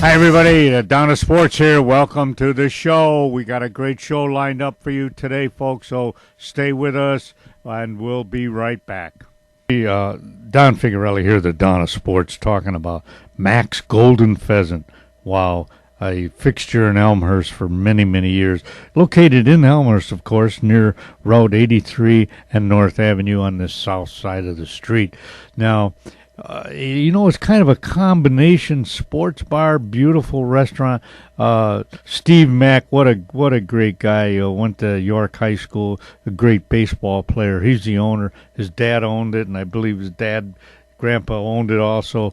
Hi, everybody. Donna Sports here. Welcome to the show. We got a great show lined up for you today, folks, so stay with us, and we'll be right back. Don Figuarelli here, the Donna Sports, talking about Max Golden Pheasant. Wow, a fixture in Elmhurst for many, many years. Located in Elmhurst, of course, near Route 83 and North Avenue on the south side of the street. Now, it's kind of a combination sports bar, beautiful restaurant. Steve Mack, what a great guy. Went to York High School, a great baseball player. He's the owner. His dad owned it, and I believe his grandpa owned it also.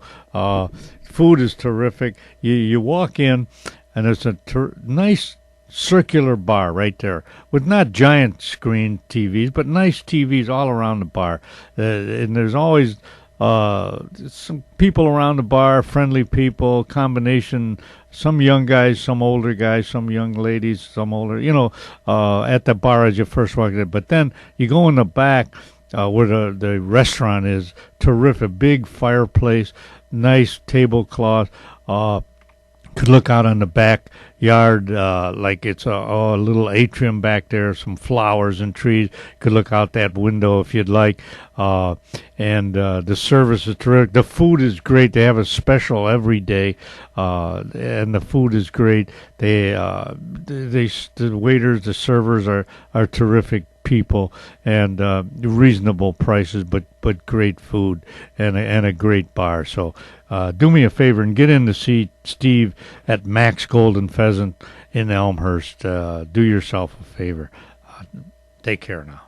Food is terrific. You walk in, and it's a nice circular bar right there with not giant screen TVs, but nice TVs all around the bar. And there's always some people around the bar, friendly people, combination, some young guys, some older guys, some young ladies, some older, at the bar as you first walk in. But then you go in the back where the restaurant is, terrific, big fireplace, nice tablecloth, could look out on the backyard like it's a little atrium back there, some flowers and trees. Could look out that window if you'd like. And the service is terrific. The food is great. They have a special every day, and the food is great. The waiters, the servers are terrific people, and reasonable prices, but great food and a great bar. So do me a favor and get in to see Steve at Max Golden Pheasant in Elmhurst. Do yourself a favor. Take care now.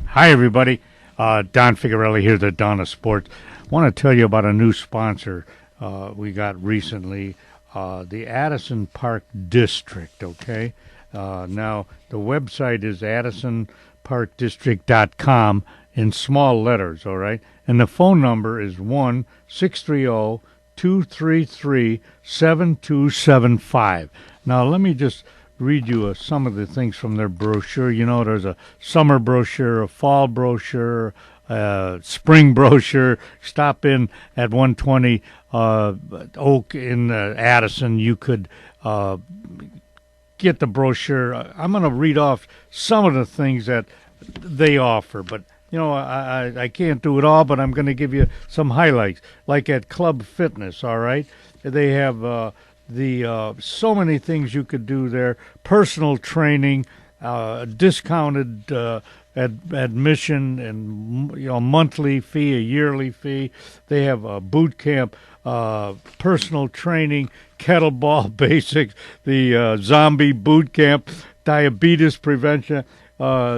Hi, everybody. Don Figuarelli here, the Donna Sports. I want to tell you about a new sponsor we got recently, the Addison Park District, okay? Now, the website is addisonparkdistrict.com in small letters, all right? And the phone number is 1-630-233-7275. Now, let me just read you some of the things from their brochure. There's a summer brochure, a fall brochure, spring brochure. Stop in at 120 Oak in Addison. You could get the brochure. I'm going to read off some of the things that they offer, but I can't do it all, but I'm going to give you some highlights. Like at Club Fitness, all right? They have so many things you could do there. Personal training, discounted admission, and monthly fee, a yearly fee. They have a boot camp, personal training, kettlebell basics, the zombie boot camp, diabetes prevention,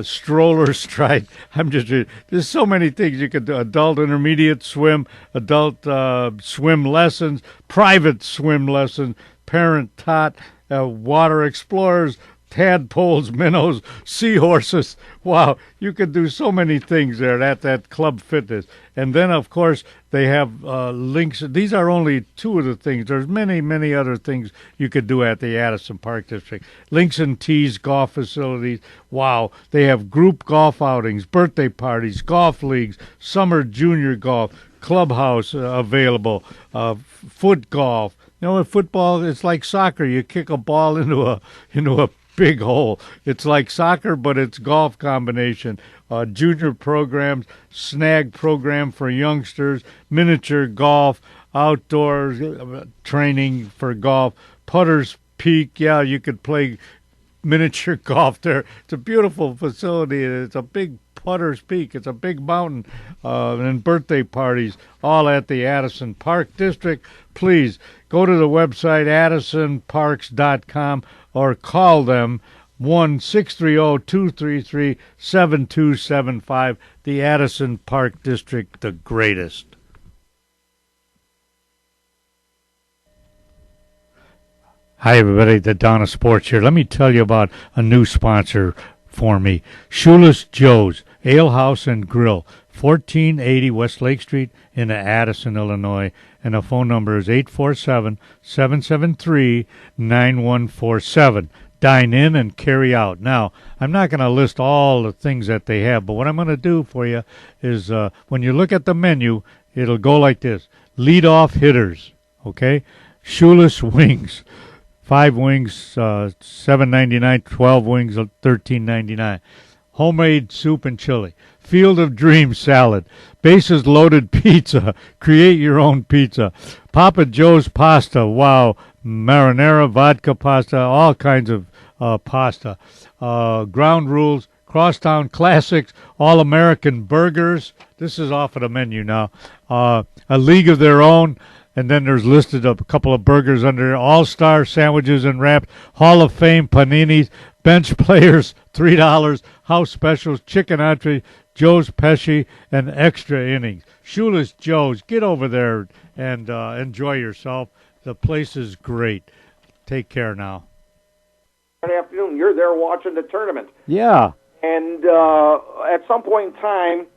stroller stride. There's so many things you could do. Adult intermediate swim, adult swim lessons, private swim lessons, parent taught, water explorers, tadpoles, minnows, seahorses. Wow, you could do so many things there at that Club Fitness. And then, of course, they have links. These are only two of the things. There's many, many other things you could do at the Addison Park District. Links and Tees golf facilities. Wow, they have group golf outings, birthday parties, golf leagues, summer junior golf, clubhouse available, foot golf. With football, it's like soccer. You kick a ball into a big hole. It's like soccer, but it's golf combination. Junior programs, snag program for youngsters, miniature golf, outdoors training for golf, Putter's Peak. Yeah, you could play miniature golf there. It's a beautiful facility. It's a big Putter's Peak. It's a big mountain. And birthday parties, all at the Addison Park District. Please go to the website, addisonparks.com, or call them 1-630-233-7275. The Addison Park District, the greatest. Hi, everybody. The Donna Sports here. Let me tell you about a new sponsor for me. Shoeless Joe's Ale House and Grill, 1480 West Lake Street in Addison, Illinois. And the phone number is 847-773-9147. dine in and carry out. Now, I'm not going to list all the things that they have, but what I'm going to do for you is when you look at the menu, it'll go like this. Lead off hitters, okay? Shoeless wings. 5 wings, $7.99. 12 wings, $13.99. Homemade soup and chili. Field of Dreams salad. Bases loaded pizza. Create your own pizza. Papa Joe's pasta. Wow. Marinara, vodka pasta, all kinds of pasta. Ground rules. Crosstown classics. All American burgers. This is off of the menu now. A league of their own. And then there's listed a couple of burgers under all-star sandwiches and wraps, Hall of Fame paninis, bench players, $3, house specials, chicken entree, Joe's Pesci, and extra innings. Shoeless Joe's, get over there and enjoy yourself. The place is great. Take care now. Good afternoon. You're there watching the tournament. Yeah. And at some point in time,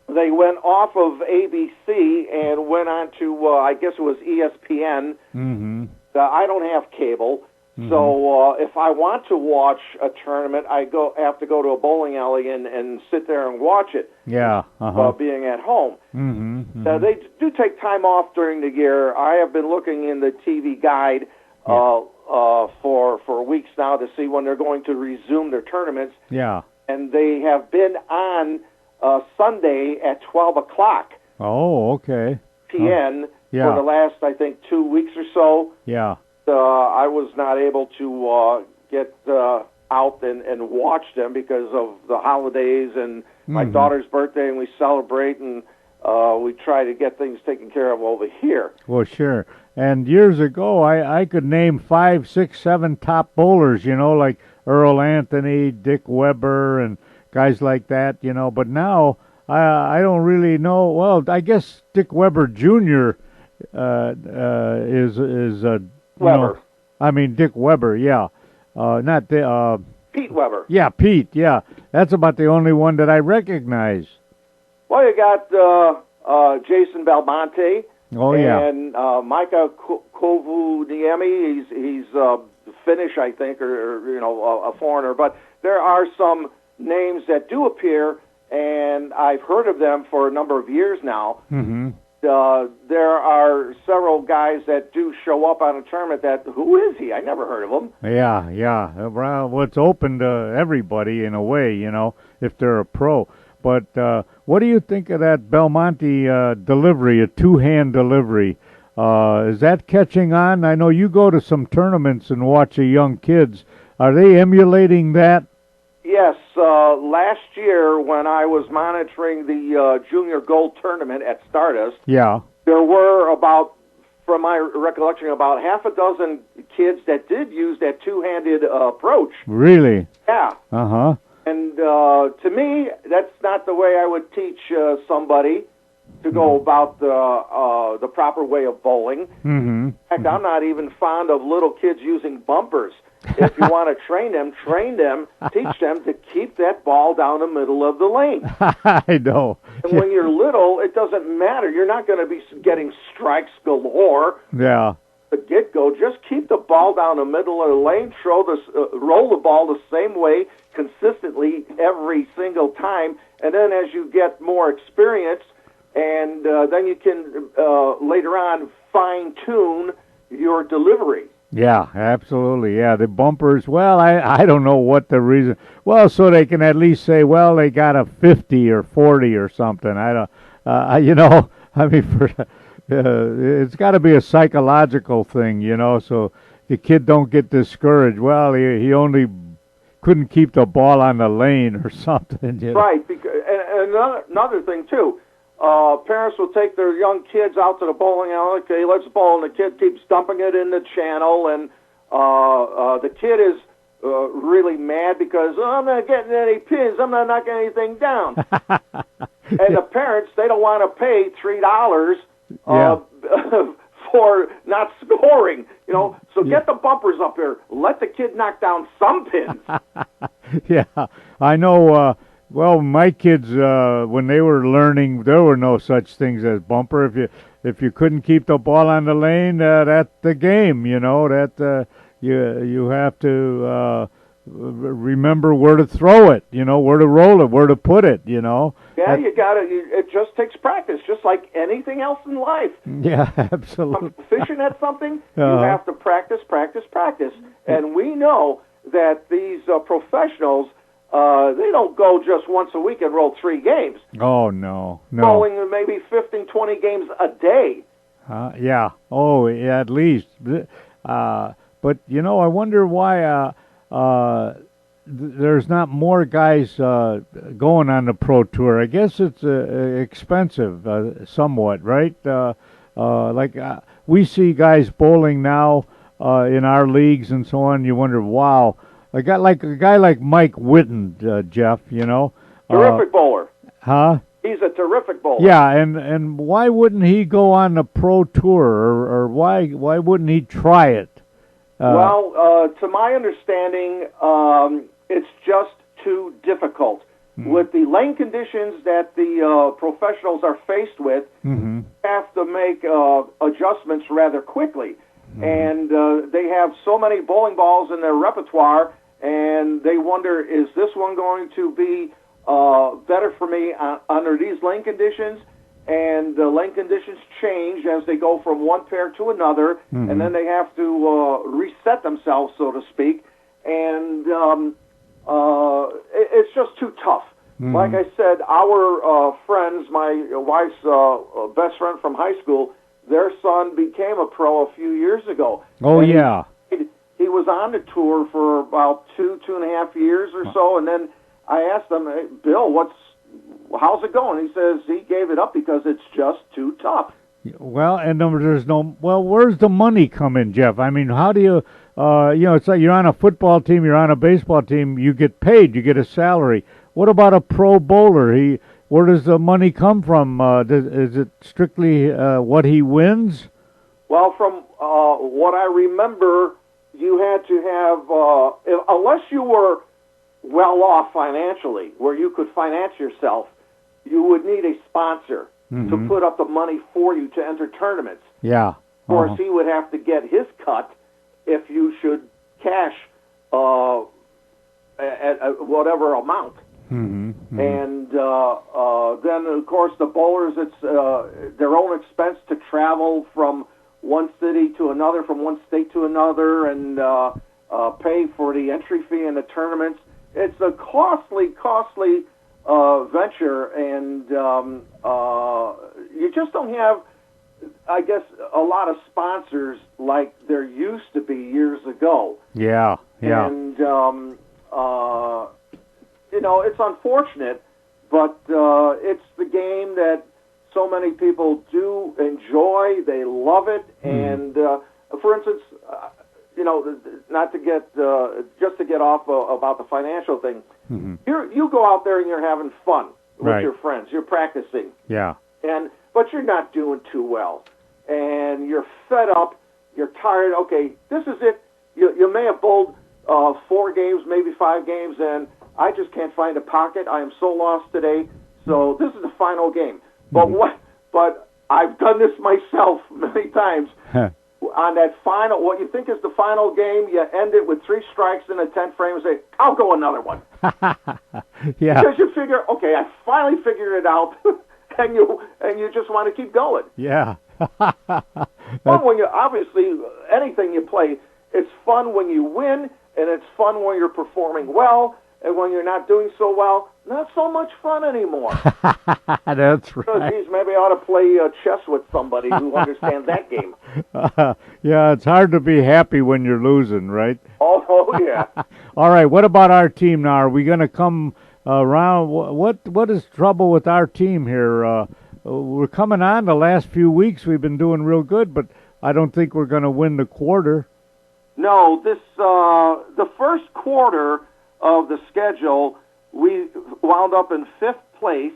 they went off of ABC and went on to, I guess it was ESPN. Mm-hmm. I don't have cable, so if I want to watch a tournament, I have to go to a bowling alley and sit there and watch it. Yeah. While being at home. Mm-hmm. They do take time off during the year. I have been looking in the TV guide for weeks now to see when they're going to resume their tournaments. Yeah. And they have been on Sunday at 12 o'clock Oh, okay. p.m. Yeah. for the last, I think, 2 weeks or so. Yeah. I was not able to get out and watch them because of the holidays and my daughter's birthday, and we celebrate, and we try to get things taken care of over here. Well, sure. And years ago, I could name 5, 6, 7 top bowlers, like Earl Anthony, Dick Weber, and guys like that, But now I don't really know. Well, I guess Dick Weber Jr. is Weber. Dick Weber, yeah. Not the Pete Weber. Yeah, Pete. Yeah, that's about the only one that I recognize. Well, you got Jason Belmonte. Oh yeah. And Micah Kovuniemi. He's Finnish, I think, or a foreigner. But there are some names that do appear, and I've heard of them for a number of years now. Mm-hmm. There are several guys that do show up on a tournament that, who is he? I never heard of him. Yeah. Well, it's open to everybody in a way, if they're a pro. But what do you think of that Belmonte delivery, a two-hand delivery? Is that catching on? I know you go to some tournaments and watch the young kids. Are they emulating that? Yes. Last year when I was monitoring the Junior Gold Tournament at Stardust, yeah, there were from my recollection, about half a dozen kids that did use that two-handed approach. Really? Yeah. Uh-huh. And to me, that's not the way I would teach somebody to go about the proper way of bowling. Mm-hmm. In fact, I'm not even fond of little kids using bumpers. If you want to train them, teach them to keep that ball down the middle of the lane. I know. And when you're little, it doesn't matter. You're not going to be getting strikes galore. Yeah. The get-go, just keep the ball down the middle of the lane, roll the ball the same way consistently every single time, and then as you get more experience, and then you can later on fine-tune your delivery. Yeah, absolutely. Yeah, the bumpers, well, I don't know what the reason. Well, so they can at least say, well, they got a 50 or 40 or something. It's got to be a psychological thing, so the kid don't get discouraged. Well, he only couldn't keep the ball on the lane or something. Right. And another thing, too. Parents will take their young kids out to the bowling alley. Okay, let's bowl, and the kid keeps dumping it in the channel, and the kid is really mad because I'm not getting any pins. I'm not knocking anything down. And the parents, they don't want to pay $3 for not scoring. So get the bumpers up here. Let the kid knock down some pins. Yeah, I know. Well, my kids, when they were learning, there were no such things as bumper. If you couldn't keep the ball on the lane, that's the game. That you have to remember where to throw it, where to roll it, where to put it, Yeah, you got to. It just takes practice, just like anything else in life. Yeah, absolutely. Proficient at something, you Uh-huh. have to practice, practice, practice. And we know that these professionals, they don't go just once a week and roll 3 games. Oh, no. Rolling maybe 15, 20 games a day. Yeah. Oh, yeah, at least. But, I wonder why there's not more guys going on the Pro Tour. I guess it's expensive somewhat, right? We see guys bowling now in our leagues and so on. You wonder, wow. A guy like Mike Whitten, Jeff, Terrific bowler. Huh? He's a terrific bowler. Yeah, and why wouldn't he go on the Pro Tour, or why wouldn't he try it? To my understanding, it's just too difficult. With the lane conditions that the professionals are faced with, have to make adjustments rather quickly. And they have so many bowling balls in their repertoire, and they wonder, is this one going to be better for me under these lane conditions? And the lane conditions change as they go from one pair to another, and then they have to reset themselves, so to speak. And it's just too tough. Like I said, our friends, my wife's best friend from high school, their son became a pro a few years ago. Oh, and yeah. He was on the tour for about 2.5 years or so, and then I asked him, hey, Bill, how's it going? He says he gave it up because it's just too tough. Well, and where's the money come in, Jeff? I mean, how do you, it's like you're on a football team, you're on a baseball team, you get paid, you get a salary. What about a pro bowler? Where does the money come from? Is it strictly what he wins? Well, from what I remember, you had to have, unless you were well off financially, where you could finance yourself, you would need a sponsor to put up the money for you to enter tournaments. Yeah. Of course, he would have to get his cut if you should cash at whatever amount. And then, of course, the bowlers, it's their own expense to travel from one city to another, from one state to another, and pay for the entry fee in the tournaments. It's a costly venture, and you just don't have, I guess, a lot of sponsors like there used to be years ago. Yeah. And, it's unfortunate, but it's the game that so many people do enjoy. They love it. And, for instance, not to get just to get off about the financial thing. You go out there and you're having fun with your friends. You're practicing. Yeah. But you're not doing too well, and you're fed up. You're tired. Okay, this is it. You may have bowled 4 games, maybe 5 games, and I just can't find a pocket. I am so lost today. So this is the final game. But I've done this myself many times. On that final, what you think is the final game, you end it with 3 strikes in the 10th frame and say, I'll go another one. Yeah. Because you figure, okay, I finally figured it out, and you just want to keep going. Yeah. Fun when you, obviously, anything you play, it's fun when you win, and it's fun when you're performing well, and when you're not doing so well, not so much fun anymore. That's right. Geez, maybe I ought to play chess with somebody who understands that game. Yeah, it's hard to be happy when you're losing, right? Oh yeah. All right, what about our team now? Are we going to come around? What is trouble with our team here? We're coming on the last few weeks. We've been doing real good, but I don't think we're going to win the quarter. No, the first quarter of the schedule, we wound up in 5th place,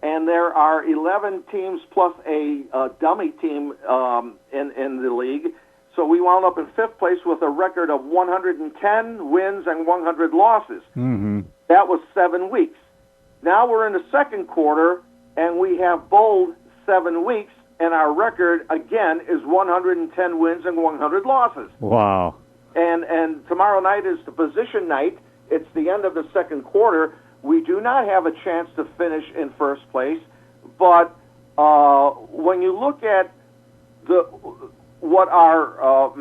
and there are 11 teams plus a dummy team in the league. So we wound up in 5th place with a record of 110 wins and 100 losses. That was 7 weeks. Now we're in the second quarter, and we have bowled 7 weeks, and our record, again, is 110 wins and 100 losses. Wow. And tomorrow night is the position night. It's the end of the second quarter. We do not have a chance to finish in first place, but when you look at what our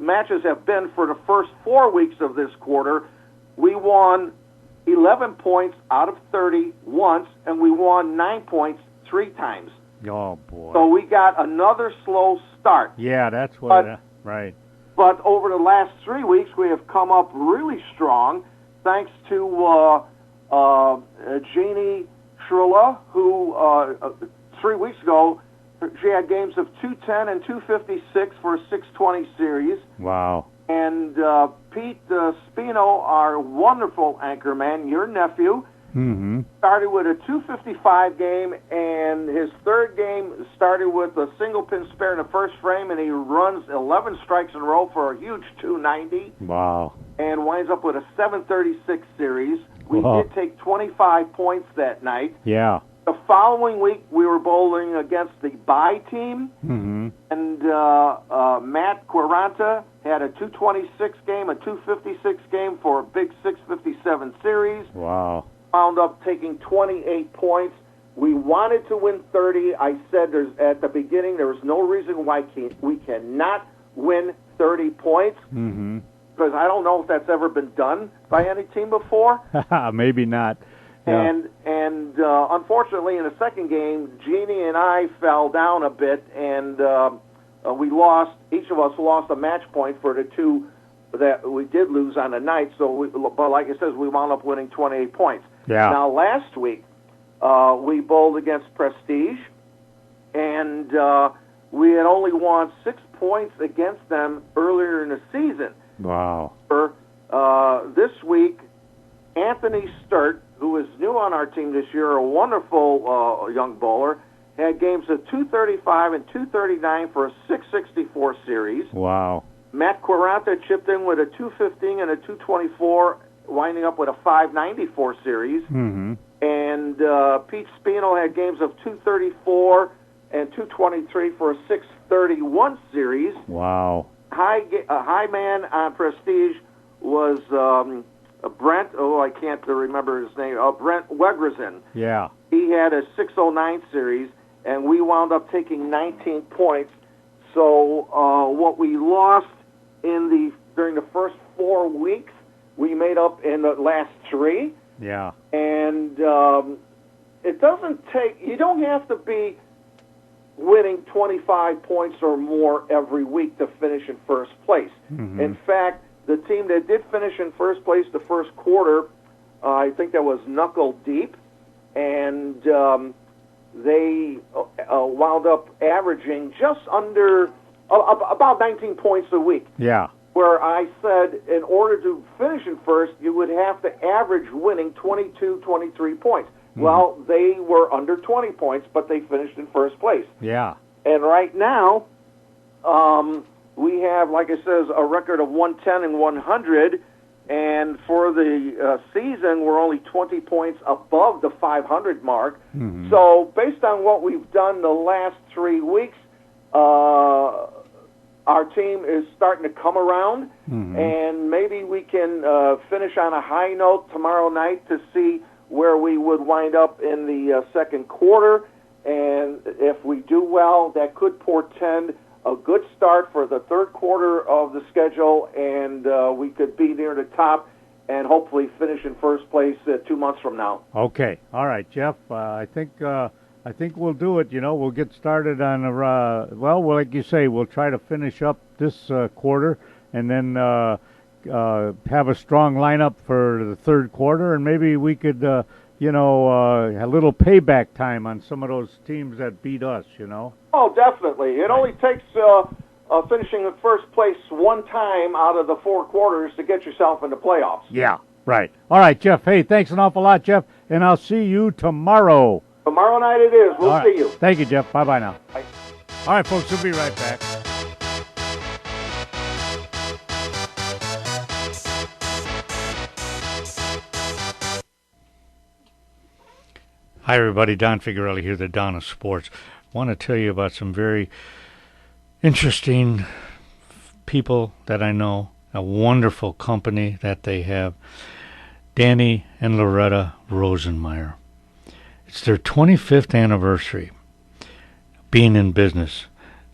matches have been for the first 4 weeks of this quarter, we won 11 points out of 30 once, and we won 9 points 3 times. Oh, boy. So we got another slow start. Yeah, that's what, right. But over the last 3 weeks, we have come up really strong, thanks to Jeannie Shrilla, who 3 weeks ago, she had games of 210 and 256 for a 620 series. Wow. And Pete Spino, our wonderful anchorman, your nephew, started with a 255 game, and his third game started with a single pin spare in the first frame, and he runs 11 strikes in a row for a huge 290. Wow. And winds up with a 736 series. We Whoa. did take 25 points that night. Yeah. The following week, we were bowling against the bye team, and Matt Quaranta had a 226 game, a 256 game for a big 657 series. Wow. Wound up taking 28 points. We wanted to win 30. I said at the beginning there was no reason why we cannot win 30 points, because I don't know if that's ever been done by any team before. Maybe not. Yeah. And unfortunately, in the second game, Jeannie and I fell down a bit, and we lost. Each of us lost a match point for the two that we did lose on the night. But like it says, we wound up winning 28 points. Yeah. Now, last week, we bowled against Prestige, and we had only won 6 points against them earlier in the season. Wow. This week, Anthony Sturt, who is new on our team this year, a wonderful young bowler, had games of 235 and 239 for a 664 series. Wow. Matt Quaranta chipped in with a 215 and a 224, winding up with a 594 series. And Pete Spino had games of 234 and 223 for a 631 series. Wow. High man on Prestige was Brent, I can't remember his name, Brent Wegerson. Yeah. He had a 609 series, and we wound up taking 19 points. So what we lost during the first 4 weeks, we made up in the last 3. Yeah. And it doesn't take, you don't have to be winning 25 points or more every week to finish in first place. In fact, the team that did finish in first place the first quarter, I think that was Knuckle Deep, and they wound up averaging just under, about 19 points a week. Yeah. Where I said in order to finish in first, you would have to average winning 22, 23 points. Well, they were under 20 points, but they finished in first place. Yeah. And right now, we have, like it says, a record of 110 and 100, and for the season, we're only 20 points above the 500 mark. So based on what we've done the last 3 weeks, our team is starting to come around, and maybe we can finish on a high note tomorrow night to see where we would wind up in the second quarter. And if we do well, that could portend a good start for the third quarter of the schedule, and we could be near the top and hopefully finish in first place 2 months from now. Okay. All right, Jeff. I think we'll do it. We'll get started on well, like you say, we'll try to finish up this quarter, and then have a strong lineup for the third quarter, and maybe we could, a little payback time on some of those teams that beat us. Oh, definitely. It only takes finishing in first place one time out of the 4 quarters to get yourself in the playoffs. Yeah, right. All right, Jeff. Hey, thanks an awful lot, Jeff, and I'll see you tomorrow. Tomorrow night it is. We'll see you. Thank you, Jeff. Bye-bye now. Bye. All right, folks, we'll be right back. Hi, everybody. Don Figuarelli here, the Don of Sports. Want to tell you about some very interesting people that I know, a wonderful company that they have, Danny and Loretta Rosenmeyer. It's their 25th anniversary being in business,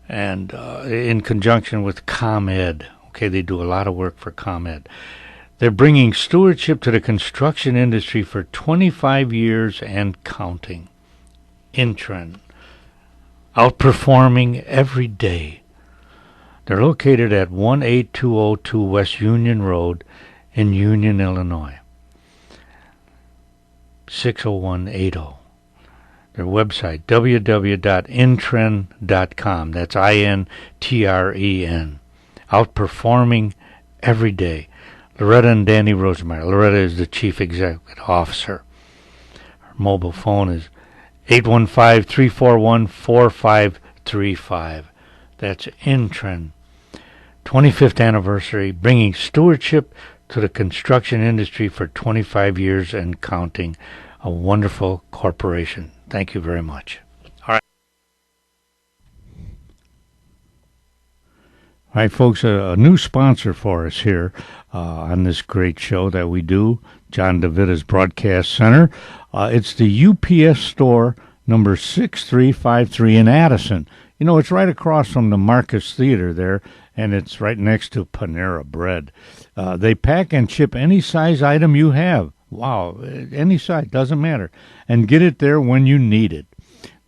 and in conjunction with ComEd. Okay, they do a lot of work for ComEd. They're bringing stewardship to the construction industry for 25 years and counting. Intren, outperforming every day. They're located at 18202 West Union Road in Union, Illinois. 60180. Their website, www.intren.com. That's INTREN. Outperforming every day. Loretta and Danny Rosenmeyer. Loretta is the Chief Executive Officer. Her mobile phone is 815-341-4535. That's Intren. 25th anniversary, bringing stewardship to the construction industry for 25 years and counting. A wonderful corporation. Thank you very much. All right, folks, a new sponsor for us here on this great show that we do, John DeVita's Broadcast Center. It's the UPS store number 6353 in Addison. You know, it's right across from the Marcus Theater there, and it's right next to Panera Bread. They pack and ship any size item you have. Wow, any size, doesn't matter. And get it there when you need it.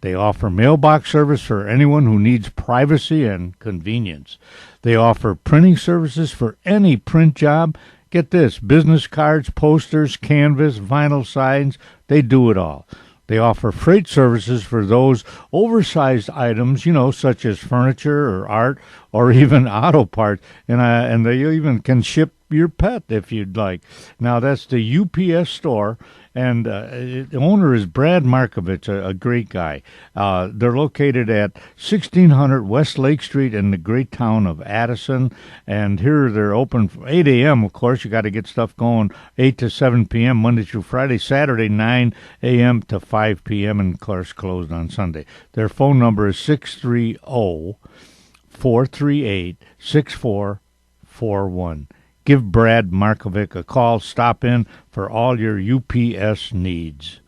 They offer mailbox service for anyone who needs privacy and convenience. They offer printing services for any print job. Get this, business cards, posters, canvas, vinyl signs, they do it all. They offer freight services for those oversized items, you know, such as furniture or art or even auto parts. And they even can ship your pet if you'd like. Now, that's the UPS store, and the owner is Brad Markovich, a great guy. They're located at 1600 West Lake Street in the great town of Addison, and here they're open from 8 a.m., of course. You got to get stuff going 8 to 7 p.m., Monday through Friday, Saturday 9 a.m. to 5 p.m., and of course closed on Sunday. Their phone number is 630-438-6441. Give Brad Markovic a call. Stop in for all your UPS needs.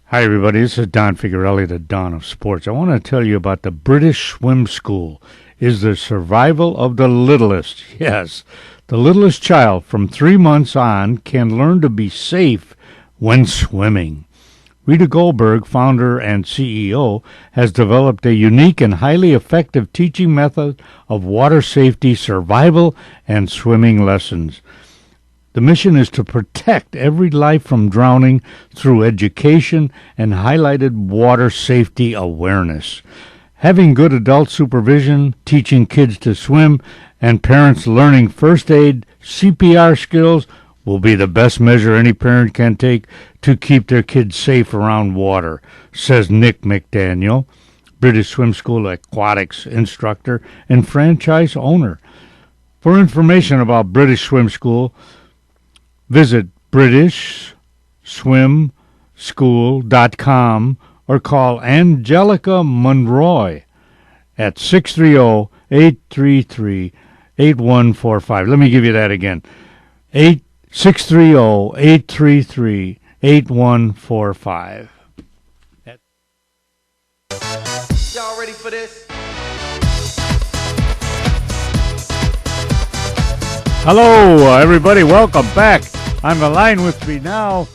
Hi, everybody. This is Don Figuarelli, the Don of Sports. I want to tell you about the British Swim School. Is the survival of the littlest. Yes, the littlest child from 3 months on can learn to be safe when swimming. Rita Goldberg, founder and CEO, has developed a unique and highly effective teaching method of water safety, survival, and swimming lessons. The mission is to protect every life from drowning through education and highlighted water safety awareness. Having good adult supervision, teaching kids to swim, and parents learning first aid, CPR skills will be the best measure any parent can take to keep their kids safe around water, says Nick McDaniel, British Swim School aquatics instructor and franchise owner. For information about British Swim School, visit BritishSwimSchool.com or call Angelica Monroy at 630-833-8145. Let me give you that again. 630-833-8145. Y'all ready for this? Hello, everybody. Welcome back. On the line with me now,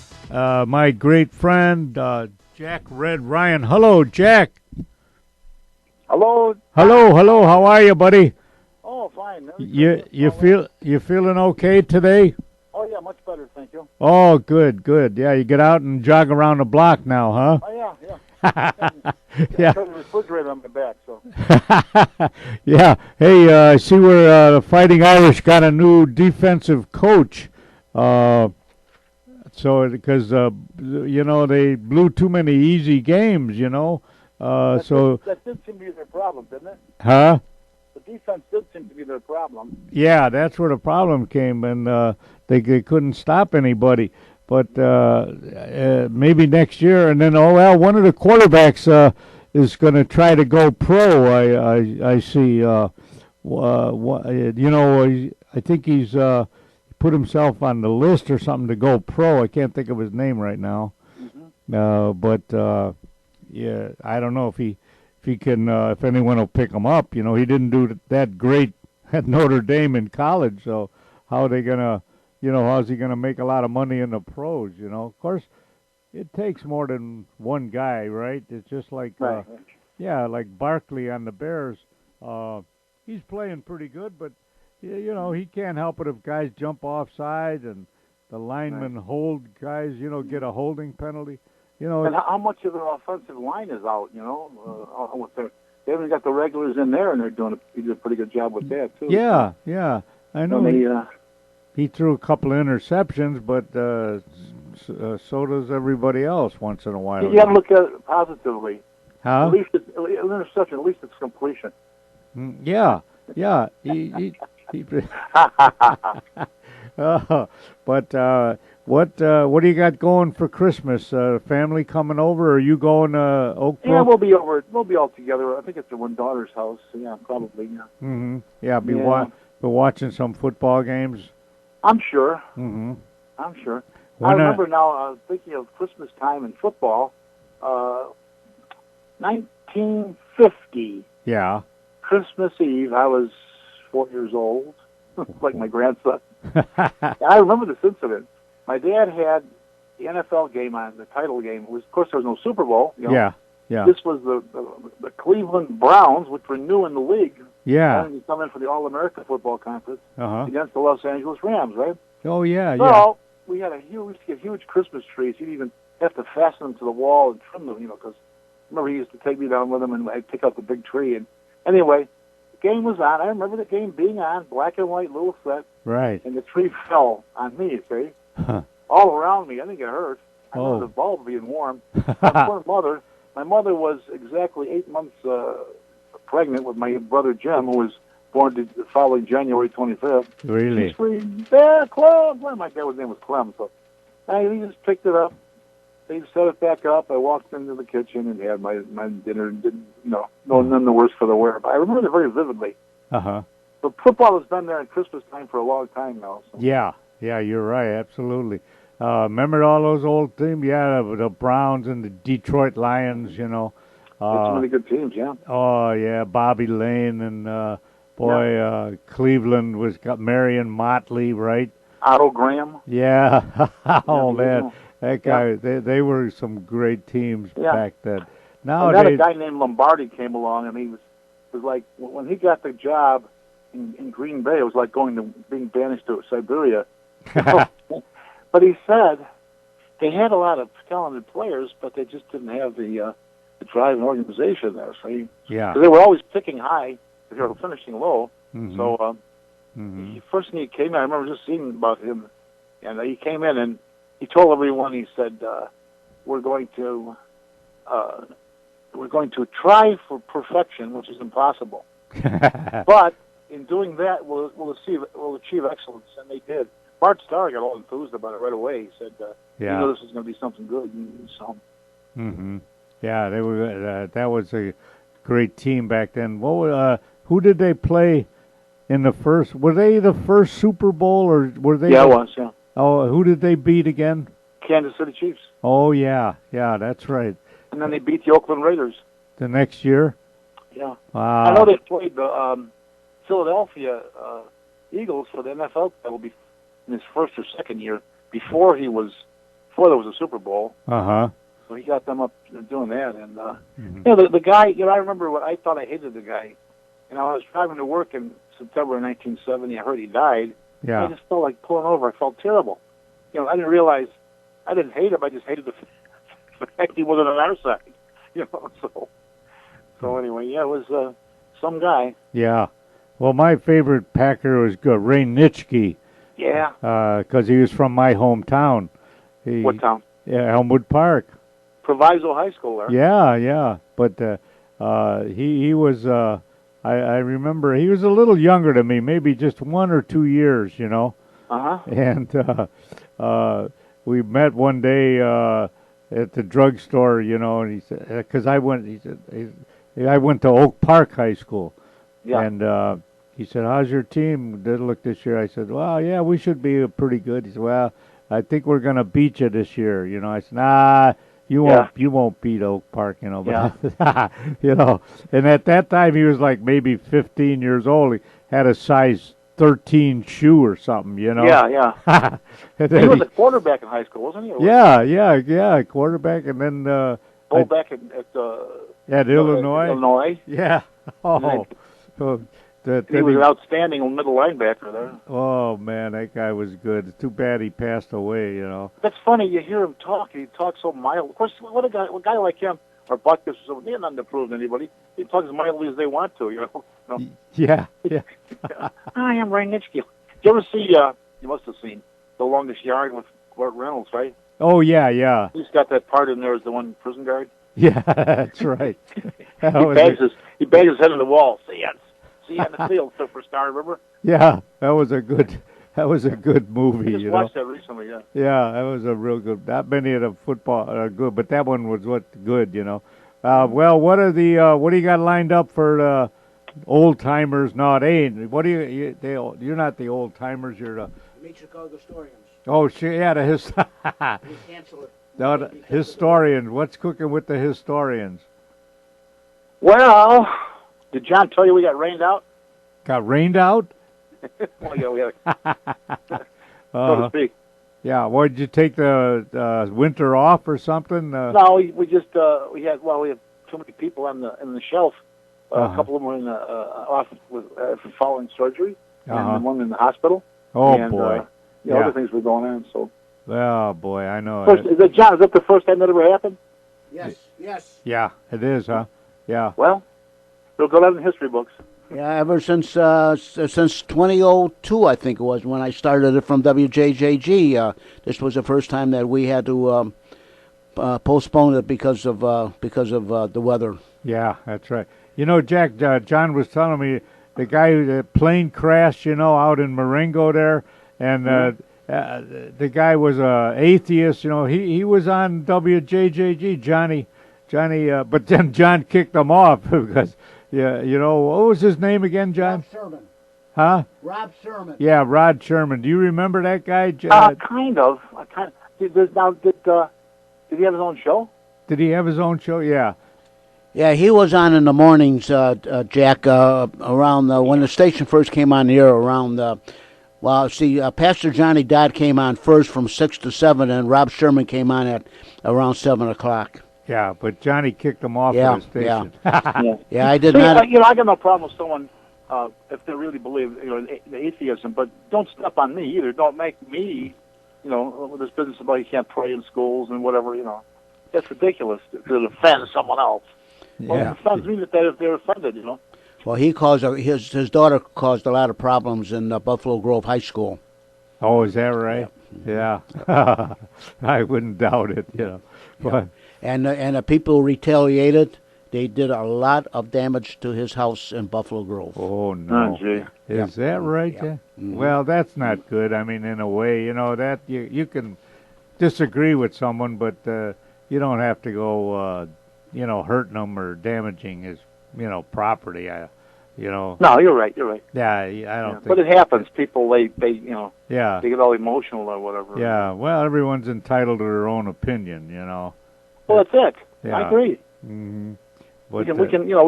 my great friend, Jack Red Ryan. Hello, Jack. Hello. Hello. How are you, buddy? Oh, fine. You feeling okay today? Oh, yeah, much better, thank you. Oh, good. Yeah, you get out and jog around the block now, huh? Oh, yeah. Yeah. Put the refrigerator on my back, so. Yeah. Hey, I see where the Fighting Irish got a new defensive coach. So because they blew too many easy games, That did seem to be their problem, didn't it? Huh? The defense did seem to be their problem. Yeah, that's where the problem came, and they couldn't stop anybody. but maybe next year. And then, one of the quarterbacks is going to try to go pro. I see. I think he's put himself on the list or something to go pro. I can't think of his name right now. Yeah, I don't know if he can if anyone will pick him up. He didn't do that great at Notre Dame in college, so how are they gonna, how's he gonna make a lot of money in the pros? Of course, it takes more than one guy, right? It's just like Right. like Barkley on the Bears. He's playing pretty good, but he can't help it if guys jump offside and the linemen hold guys. Get a holding penalty. And how much of their offensive line is out? They haven't got the regulars in there, and he did a pretty good job with that too. Yeah. I know. And He threw a couple of interceptions, but so does everybody else once in a while. you got to look at it positively. Huh? At least an interception. At least it's completion. Yeah. He but what do you got going for Christmas? Family coming over? Or are you going to Oak Brook? Yeah, we'll be over. We'll be all together. I think it's at one daughter's house. Yeah, probably. Yeah. Mm-hmm. Yeah, be watching some football games. I'm sure. Mm-hmm. I'm sure. When, I remember now, thinking of Christmas time in football, 1950, Yeah. Christmas Eve, I was 4 years old, like my grandson. I remember this incident. My dad had the NFL game on, the title game. Of course, there was no Super Bowl. Yeah. This was the Cleveland Browns, which were new in the league. Yeah. Having to come in for the All-America Football Conference Uh-huh. against the Los Angeles Rams, right? Oh, yeah. So we had we used to get huge Christmas trees. You'd even have to fasten them to the wall and trim them, because remember he used to take me down with him and I'd pick out the big tree. And anyway, the game was on. I remember the game being on, black and white, little set. Right. And the tree fell on me, see? Huh. All around me. I think it hurt. I Oh. remember the bulb being warm. My poor mother. My mother was exactly 8 months pregnant with my brother Jim, who was born the following January 25th. Really? She screamed, "There, Clem!" Well, my dad's name was Clem, so he just picked it up. They set it back up. I walked into the kitchen and had my dinner and didn't, none the worse for the wear. But I remember it very vividly. Uh-huh. But football has been there at Christmas time for a long time now. So. Yeah, you're right, absolutely. Remember all those old teams? Yeah, the Browns and the Detroit Lions, That's some really good teams, yeah. Oh, yeah, Bobby Lane and, Cleveland got Marion Motley, right? Otto Graham. Yeah. Oh, Yeah, man. That guy, they were some great teams back then. And then a guy named Lombardi came along, and he was like, when he got the job in Green Bay, it was like being banished to Siberia. But he said they had a lot of talented players, but they just didn't have the drive and organization there. So they were always picking high, they were finishing low. Mm-hmm. So the first thing he came in, I remember just seeing about him, and he came in and he told everyone, he said, we're going to try for perfection, which is impossible. But in doing that, we'll achieve excellence, and they did. Bart Starr got all enthused about it right away. He said, this is going to be something good. So. Mm-hmm. Yeah, they were. That was a great team back then. Who did they play in the first? Were they the first Super Bowl, or were they? Yeah, it was. Yeah. Oh, who did they beat again? Kansas City Chiefs. Oh, yeah, that's right. And then they beat the Oakland Raiders. The next year? Yeah. Wow. I know they played the Philadelphia Eagles for the NFL title in his first or second year before there was a Super Bowl. Uh-huh. So he got them up doing that. And, the guy, I remember I thought I hated the guy. I was driving to work in September of 1970. I heard he died. Yeah. I just felt like pulling over. I felt terrible. I didn't realize I didn't hate him. I just hated the fact he wasn't on our side. So anyway, it was some guy. Yeah. Well, my favorite Packer was Ray Nitschke. Yeah. Because he was from my hometown. What town? Yeah, Elmwood Park. Proviso High School there. Yeah. But he was. I remember he was a little younger than me, maybe just 1 or 2 years, Uh-huh. And we met one day at the drugstore, you know, and he said, because I went, he said, I went to Oak Park High School, Yeah. and he said, "How's your team did look this year?" I said, "Well, yeah, we should be pretty good." He said, "Well, I think we're gonna beat you this year." You know, I said, "Nah, you won't beat Oak Park." You know, but you know, and at that time he was like maybe 15 years old. He had a size 13 shoe or something. You know. Yeah. And He then was a quarterback in high school, wasn't he? Or yeah, quarterback, and then fullback at Illinois. Illinois. Yeah. Oh. So He was an outstanding middle linebacker there. Oh man, that guy was good. It's too bad he passed away. You know. That's funny. You hear him talk. He talks so mild. Of course, a guy like him or Butkus, they have nothing to prove to anybody. He talks as mildly as they want to. You know. Yeah. I am Ray Nitschke. Did you ever see? You must have seen The Longest Yard with Burt Reynolds, right? Oh yeah. He's got that part in there as the one prison guard. Yeah, that's right. He bangs his head on the wall. See you on the field, superstar. Remember? Yeah, that was a good movie. I just you watched know. that recently. Yeah. Yeah, that was a real good. Not many of the football are good, but that one was good. You know. Well, what do you got lined up for old timers? No, it ain't. What do you're not the old timers. You're the Meet Chicago historians. Oh, yeah, the We cancel it. no, the historians. What's cooking with the historians? Well, did John tell you we got rained out? Got rained out? Well, yeah, we had so to speak. Yeah, what did you take the winter off or something? No, we just we had too many people on the shelf. A couple of them were in off with following surgery, and one in the hospital. Oh and, boy, other things were going on. So. Oh boy, I know. Is that the first time that ever happened? Yes. Yeah, it is, huh? Yeah. Well, it'll go down in history books. Yeah, ever since 2002, I think it was when I started it from WJJG. This was the first time that we had to postpone it because of the weather. Yeah, that's right. You know, Jack, John was telling me the guy the plane crashed, you know, out in Marengo there, and the guy was a atheist. You know, he was on WJJG, Johnny, but then John kicked him off because. Yeah, you know, what was his name again, John? Rob Sherman. Huh? Rob Sherman. Yeah, Rod Sherman. Do you remember that guy? Kind of. Did he have his own show? Did he have his own show? Yeah. Yeah, he was on in the mornings, Jack, around when the station first came on the air around, Pastor Johnny Dodd came on first from 6 to 7, and Rob Sherman came on at around 7 o'clock. Yeah, but Johnny kicked him off the station. Yeah, I did not. I got no problem with someone if they really believe the atheism, but don't step on me either. Don't make me, with this business about you can't pray in schools and whatever. That's ridiculous to offend someone else. Yeah. Well, it offends me that they're offended. Well, he caused his daughter caused a lot of problems in Buffalo Grove High School. Oh, is that right? Yeah. I wouldn't doubt it. But. And the people who retaliated, they did a lot of damage to his house in Buffalo Grove. Oh, no. Oh, gee. Is that right? Yeah. Mm-hmm. Well, that's not good. I mean, in a way, that you can disagree with someone, but you don't have to go, hurting them or damaging his, property. No, you're right. Yeah, I don't think. But it happens. People, they yeah. they get all emotional or whatever. Yeah, well, everyone's entitled to their own opinion, Well, that's it. Yeah. I agree. Mm-hmm. We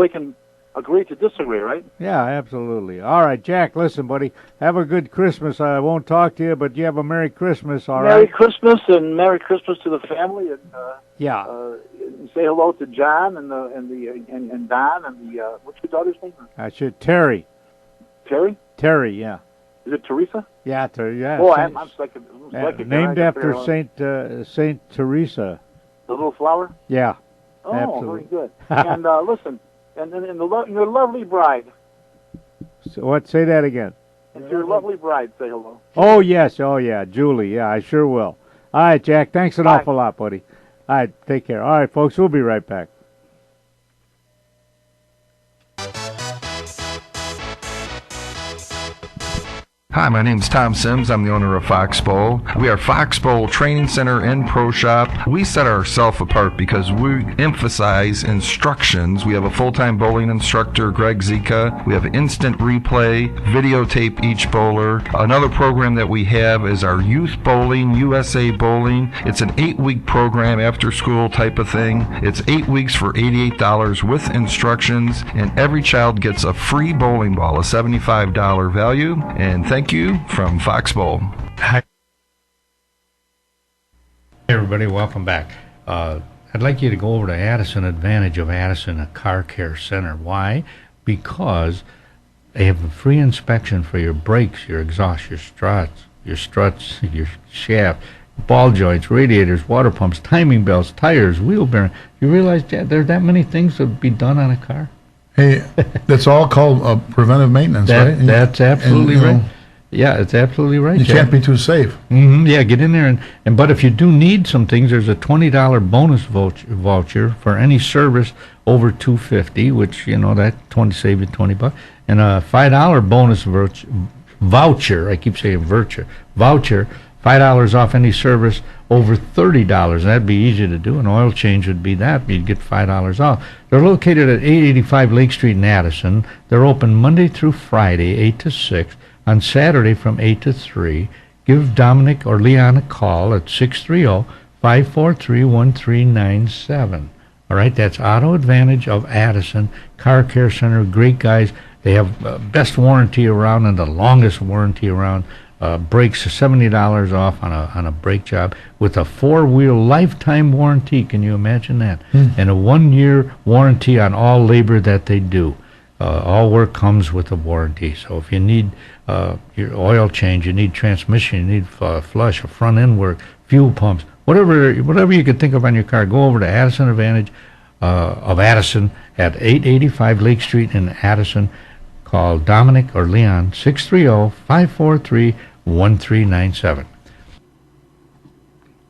can agree to disagree, right? Yeah, absolutely. All right, Jack, listen, buddy, have a good Christmas. I won't talk to you, but you have a Merry Christmas, all right? Merry Christmas and Merry Christmas to the family, and say hello to John and Don and what's your daughter's name? Terry. Terry? Terry, yeah. Is it Teresa? Yeah, Terry. Yeah. Oh, I'm psychic. Named after Saint Teresa. The little flower? Yeah. Oh, absolutely. very good. And listen, and your lovely bride. So what? Say that again. And your lovely bride, say hello. Oh, yes. Oh, yeah. Julie. Yeah, I sure will. All right, Jack. Thanks an awful lot, buddy. All right. Take care. All right, folks. We'll be right back. Hi, my name is Tom Sims. I'm the owner of Foxbowl. We are Foxbowl Training Center and Pro Shop. We set ourselves apart because we emphasize instructions. We have a full-time bowling instructor, Greg Zika. We have instant replay, videotape each bowler. Another program that we have is our Youth Bowling, USA Bowling. It's an 8-week program, after-school type of thing. It's 8 weeks for $88 with instructions, and every child gets a free bowling ball, a $75 value. And thank you from Foxbowl. Hi, everybody. Welcome back. I'd like you to go over to Addison Advantage of Addison, a car care center. Why? Because they have a free inspection for your brakes, your exhaust, your struts, your shaft, ball joints, radiators, water pumps, timing belts, tires, wheel bearing. You realize that there are that many things that would be done on a car? Hey, that's all called preventive maintenance, right? That's absolutely right. Yeah, it's absolutely right. You can't be too safe. Yeah, get in there and but if you do need some things, there's a $20 bonus voucher for any service over $250, which that save you $20, and a $5 bonus voucher. I keep saying voucher. $5 off any service over $30. That'd be easy to do. An oil change would be that. You'd get $5 off. They're located at 885 Lake Street in Addison. They're open Monday through Friday, 8 to 6. On Saturday from 8 to 3, give Dominic or Leon a call at 630-543-1397. All right, that's Auto Advantage of Addison, Car Care Center, great guys. They have best warranty around and the longest warranty around. Brakes $70 off on a brake job with a 4-wheel lifetime warranty. Can you imagine that? And a 1-year warranty on all labor that they do. All work comes with a warranty. So if you need your oil change, you need transmission, you need flush, or front end work, fuel pumps, whatever you could think of on your car, go over to Addison Advantage of Addison at 885 Lake Street in Addison. Call Dominic or Leon, 630-543-1397.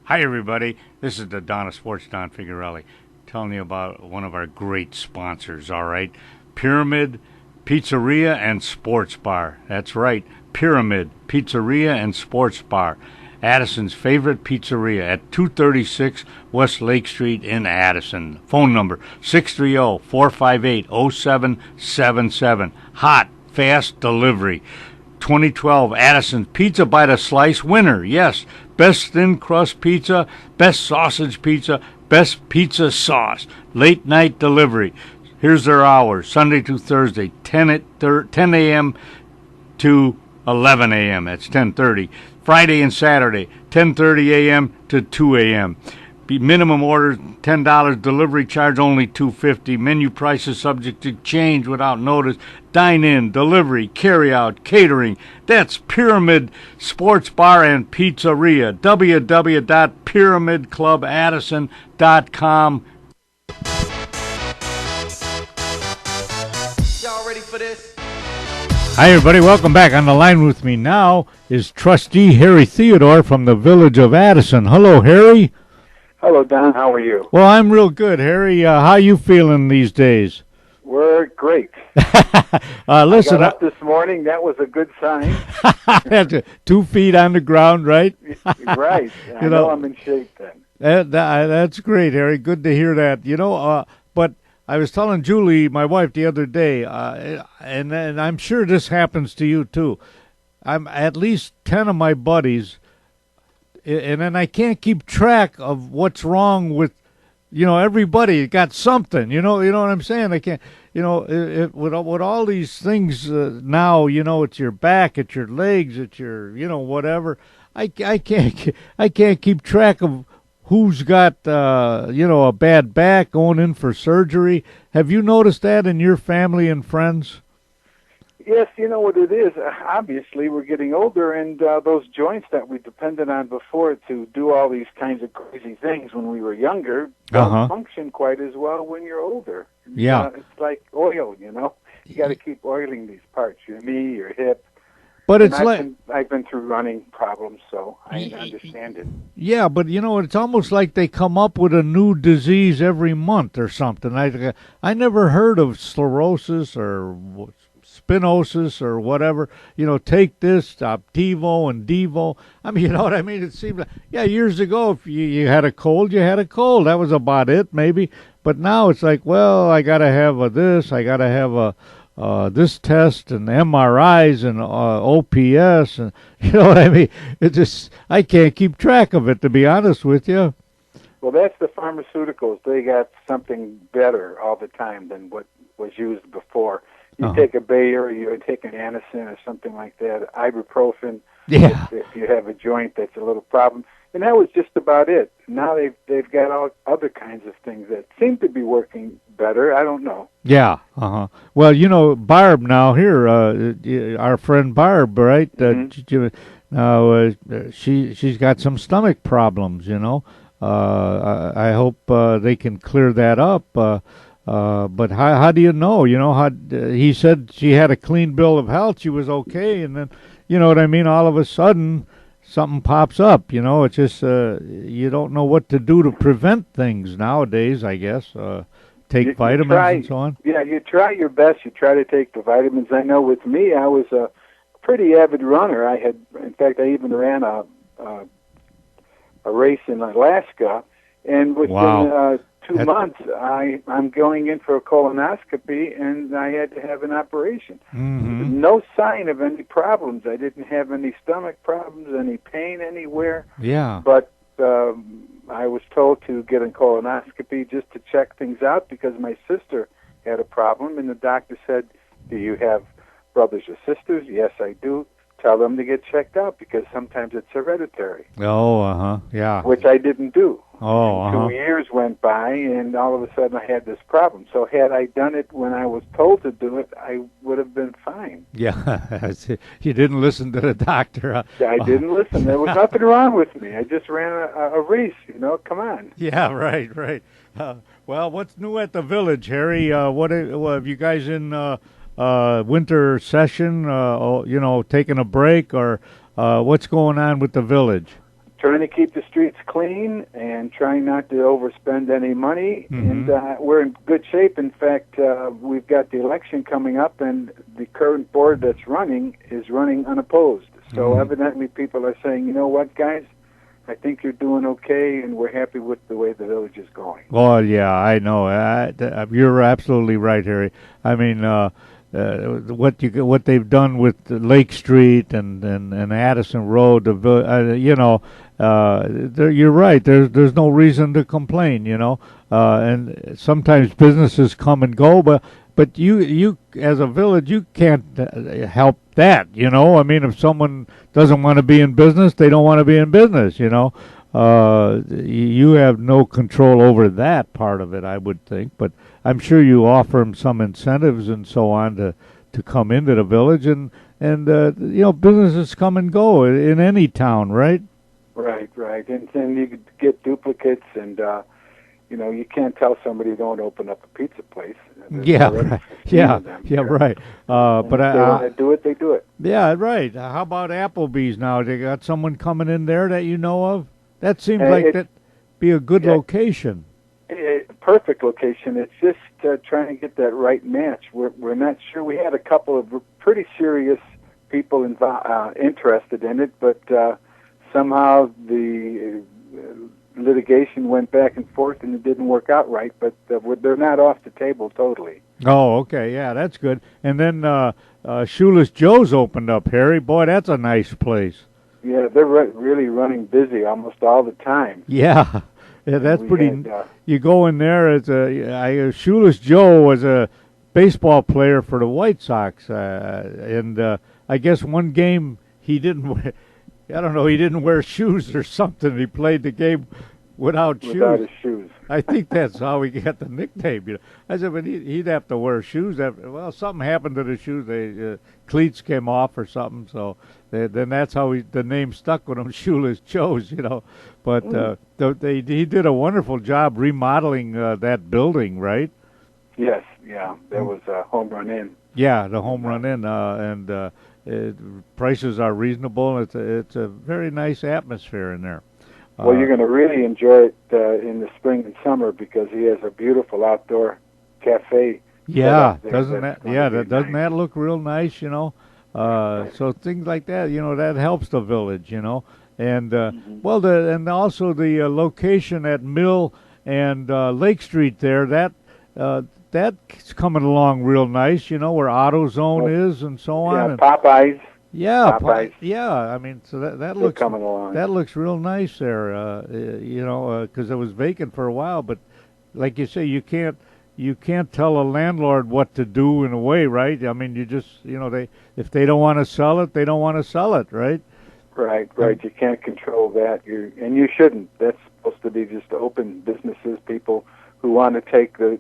Hi, everybody. This is the Donna Sports, Don Figuarelli, telling you about one of our great sponsors, all right? Pyramid Pizzeria and Sports Bar. That's right, Pyramid Pizzeria and Sports Bar. Addison's favorite pizzeria at 236 West Lake Street in Addison. Phone number 630-458-0777. Hot, fast delivery. 2012 Addison's Pizza by the Slice winner. Yes, best thin crust pizza, best sausage pizza, best pizza sauce. Late night delivery. Here's their hours, Sunday to Thursday, 10 a.m. to 11 a.m. That's 10:30. Friday and Saturday, 10:30 a.m. to 2 a.m. Minimum order $10. Delivery charge only $2.50. Menu prices subject to change without notice. Dine in, delivery, carry out, catering. That's Pyramid Sports Bar and Pizzeria. www.pyramidclubaddison.com. Y'all ready for this? Hi, everybody. Welcome back. On the line with me now is Trustee Harry Theodore from the Village of Addison. Hello, Harry. Hello, Don. How are you? Well, I'm real good, Harry. How you feeling these days? We're great. Listen, I got up this morning. That was a good sign. 2 feet on the ground, right? Right. I know I'm in shape then. That's great, Harry. Good to hear that. But I was telling Julie, my wife, the other day, and I'm sure this happens to you too. I'm at least 10 of my buddies, and then I can't keep track of what's wrong with, everybody got something. You know what I'm saying? I can't. With all these things now, it's your back, it's your legs, it's your, whatever. I can't keep track of who's got, a bad back going in for surgery. Have you noticed that in your family and friends? Yes, you know what it is. Obviously, we're getting older, and those joints that we depended on before to do all these kinds of crazy things when we were younger don't function quite as well when you're older. Yeah. It's like oil, You got to keep oiling these parts, your knee, your hip. But it's I've been through running problems, so I understand it. Yeah, but it's almost like they come up with a new disease every month or something. I never heard of sclerosis or spinosis or whatever. Take this, Optivo and Devo. I mean, you know what I mean? It seemed like, years ago, if you had a cold, you had a cold. That was about it, maybe. But now it's like, well, I got to have this, I got to have this test and MRIs and OPS, and you know what I mean? I can't keep track of it, to be honest with you. Well, that's the pharmaceuticals. They got something better all the time than what was used before. You take a Bayer, you take an Anacin or something like that, ibuprofen. Yeah. If you have a joint that's a little problem, and that was just about it. Now they've got all other kinds of things that seem to be working better. I don't know. Yeah. Well, Barb now here, our friend Barb, right? She's got some stomach problems. I hope they can clear that up. But how do you know? He said she had a clean bill of health. She was okay, and then, you know what I mean? All of a sudden, something pops up. It's just you don't know what to do to prevent things nowadays, I guess. Take vitamins and so on. Yeah, you try your best. You try to take the vitamins. I know with me, I was a pretty avid runner. In fact, I even ran a race in Alaska, and within 2 months, I'm going in for a colonoscopy, and I had to have an operation. Mm-hmm. No sign of any problems. I didn't have any stomach problems, any pain anywhere. Yeah. But I was told to get a colonoscopy just to check things out because my sister had a problem, and the doctor said, "Do you have brothers or sisters?" "Yes, I do." "Tell them to get checked out because sometimes it's hereditary." Oh, yeah. Which I didn't do. Oh, 2 years went by, and all of a sudden I had this problem. So had I done it when I was told to do it, I would have been fine. Yeah, you didn't listen to the doctor. I didn't listen. There was nothing wrong with me. I just ran a race, come on. Yeah, right. Well, what's new at the Village, Harry? What have you guys in winter session, taking a break, or what's going on with the Village? Trying to keep the streets clean and trying not to overspend any money. Mm-hmm. And we're in good shape. In fact, we've got the election coming up, and the current board that's running is running unopposed. So evidently people are saying, you know what, guys, I think you're doing okay, and we're happy with the way the Village is going. Well, yeah, I know. You're absolutely right, Harry. I mean, what they've done with Lake Street and Addison Road, you're right. There's no reason to complain, and sometimes businesses come and go, but you as a village, you can't help that, I mean, if someone doesn't want to be in business, they don't want to be in business, you have no control over that part of it, I would think, but I'm sure you offer them some incentives and so on to come into the village, and businesses come and go in any town, right? Right, and you could get duplicates, and you can't tell somebody don't open up a pizza place. Yeah, right. Right. But if they want to do it, they do it. Yeah, right. How about Applebee's now? They got someone coming in there that you know of? That seems like that'd be a good location. Perfect location. It's just trying to get that right match. We're not sure. We had a couple of pretty serious people interested in it, but somehow the litigation went back and forth, and it didn't work out right. But they're not off the table totally. Oh, okay, yeah, that's good. And then Shoeless Joe's opened up, Harry. Boy, that's a nice place. Yeah, they're really running busy almost all the time. Yeah, that's pretty. You go in there as Shoeless Joe was a baseball player for the White Sox, and I guess one game he didn't. I don't know. He didn't wear shoes or something. He played the game without shoes. Without his shoes. I think that's how he got the nickname. I said, but he'd have to wear shoes. Well, something happened to the shoes. Cleats came off or something. So then that's how the name stuck with him, Shoeless Joe's. But he did a wonderful job remodeling that building, right? Yes, yeah, that was a home run in. Yeah, the home run in, and prices are reasonable. It's a very nice atmosphere in there. Well, you're going to really enjoy it in the spring and summer because he has a beautiful outdoor cafe Yeah, there. doesn't That's that? Yeah, gonna be doesn't nice. that look real nice? So things like that, that helps the village, and well, and also the location at Mill and Lake Street there, that's coming along real nice, where AutoZone is and so on. Yeah, And Popeyes. yeah, Popeyes. yeah. I mean, so that Still looks coming along. that looks real nice there. Because it was vacant for a while, but like you say, you can't tell a landlord what to do in a way, right? I mean, you just if they don't want to sell it, they don't want to sell it, right? Right. You can't control that. And you shouldn't. That's supposed to be just open businesses. People who want to take their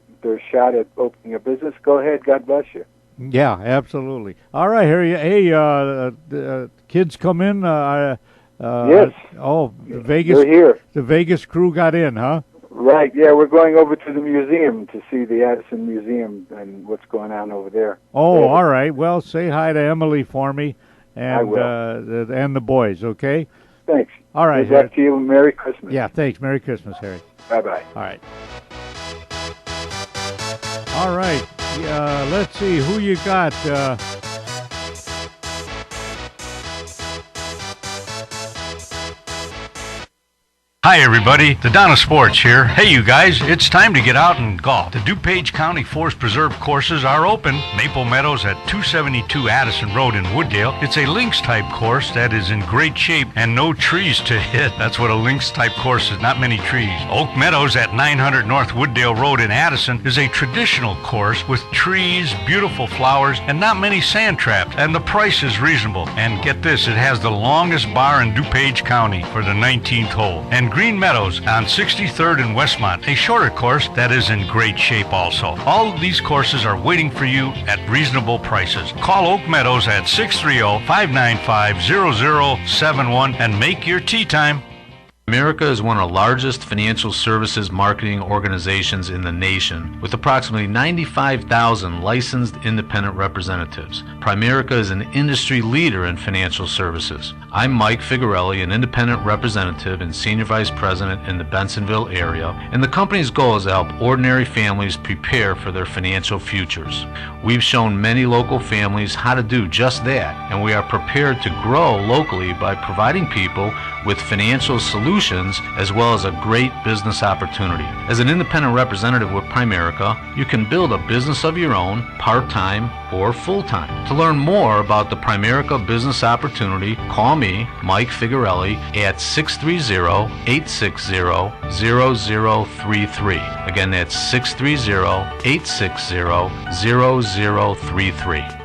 shot at opening a business, go ahead. God bless you. Yeah, absolutely. All right, Harry. Hey, kids come in. Yes. Oh, They're here. The Vegas crew got in, huh? Right. Yeah, we're going over to the museum to see the Addison Museum and what's going on over there. Oh, all right. Well, say hi to Emily for me, and I will. And the boys. Okay. Thanks. All right. Good luck to you. Merry Christmas. Yeah. Thanks. Merry Christmas, Harry. Bye-bye. All right. All right. Let's see who you got. Hi everybody, the Donna Sports here. Hey you guys, it's time to get out and golf. The DuPage County Forest Preserve courses are open. Maple Meadows at 272 Addison Road in Wooddale. It's a links type course that is in great shape and no trees to hit. That's what a links type course is, not many trees. Oak Meadows at 900 North Wooddale Road in Addison is a traditional course with trees, beautiful flowers, and not many sand traps. And the price is reasonable. And get this, it has the longest bar in DuPage County for the 19th hole. And Green Meadows on 63rd and Westmont, a shorter course that is in great shape also. All of these courses are waiting for you at reasonable prices. Call Oak Meadows at 630-595-0071 and make your tee time. Primerica is one of the largest financial services marketing organizations in the nation, with approximately 95,000 licensed independent representatives. Primerica is an industry leader in financial services. I'm Mike Figarelli, an independent representative and senior vice president in the Bensonville area, and the company's goal is to help ordinary families prepare for their financial futures. We've shown many local families how to do just that, and we are prepared to grow locally by providing people with financial solutions as well as a great business opportunity. As an independent representative with Primerica, you can build a business of your own, part-time or full-time. To learn more about the Primerica business opportunity, call me, Mike Figarelli, at 630-860-0033. Again, that's 630-860-0033.